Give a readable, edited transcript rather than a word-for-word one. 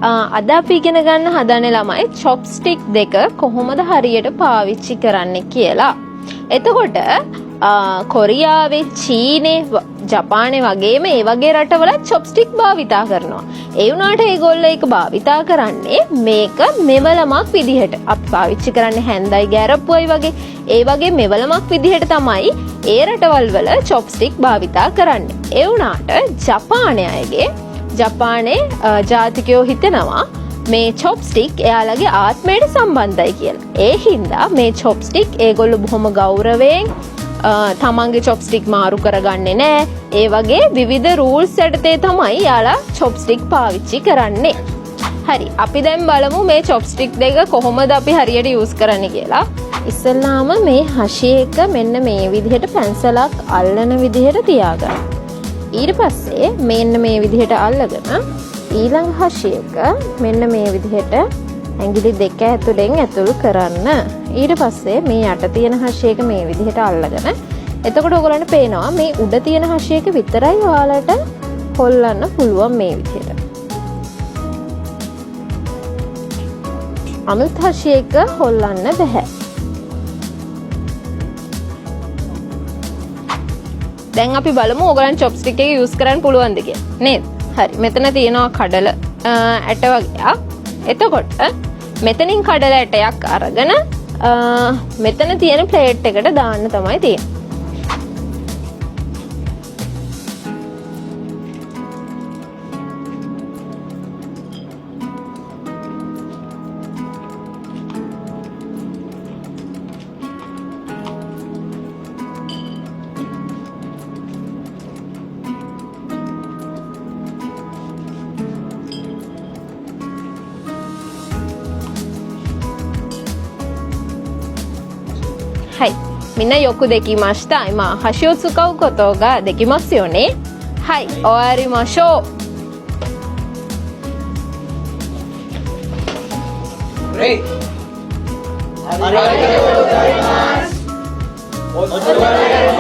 අද අපි ඉගෙන ගන්න හදන්නේ ළමයි චොප්ස්ටික් දෙක කොහොමද හරියට පාවිච්චි කරන්නේ කියලා. එතකොට කොරියාවේ, චීනේ, ජපානේ වගේම ඒ වගේ රටවල චොප්ස්ටික් භාවිතා කරනවා. ඒ වුණාට ඒගොල්ලෝ ඒක භාවිතා කරන්නේ මේක මෙවලමක් විදිහට. අපි පාවිච්චි කරන්නේ හැන්දයි ගැරප්පුවයි වගේ. ඒ වගේ මෙවලමක් විදිහට තමයි ඒ රටවල් වල චොප්ස්ටික් භාවිතා කරන්නේ. ඒ වුණාට ජපානයේ ජාතිකයෝ හිතනවා මේ චොප්ස්ටික් එයාලගේ ආත්මයට සම්බන්ධයි කියලා. ඒ හින්දා මේ චොප්ස්ටික් ඒගොල්ලෝ බොහොම ගෞරවයෙන් තමන්ගේ චොප්ස්ටික් මාරු කරගන්නේ නෑ. ඒ වගේ විවිධ රූල්ස් යටතේ තමයි යාලා චොප්ස්ටික් පාවිච්චි කරන්නේ. හරි, අපි දැන් බලමු මේ චොප්ස්ටික් දෙක කොහොමද අපි හරියට යූස් කරන්නේ කියලා. ඉස්සෙල්ලාම මේ හෂේ එක මෙන්න මේ විදිහට පැන්සලක් අල්ලන විදිහට තියාගන්න. ඊට පස්සේ මෙන්න මේ විදිහට අල්ලගෙන ඊළඟ හෂේ එක මෙන්න මේ විදිහට ඇඟිලි දෙක ඇතුලෙන් ඇතුල් කරන්න. ඊට පස්සේ මේ යට තියෙන හෂේ එක මේ විදිහට අල්ලගෙන එතකොට ඔයගලන්ට පේනවා මේ උඩ තියෙන හෂේ එක විතරයි ඔයාලට හොල්ලන්න පුළුවන් මේ විදිහට. අනිත් හෂේ එක හොල්ලන්න බෑ. දැන් අපි බලමු ඔයගලන් චොප්ස්ටික් එක යූස් කරන්න පුළුවන්ද කියලා. නේද? හරි. මෙතන තියෙනවා කඩල ඇට වගේක්. එතකොට මෙතනින් කඩල ඇටයක් අරගෙන මෙතන තියෙන ප්ලේට් එකට දාන්න තමයි තියෙන්නේ.はい、みんなよくできました。今、箸を使うことができますよね。はい、終わりましょう。Great. ありがとうございます。お疲れ様です。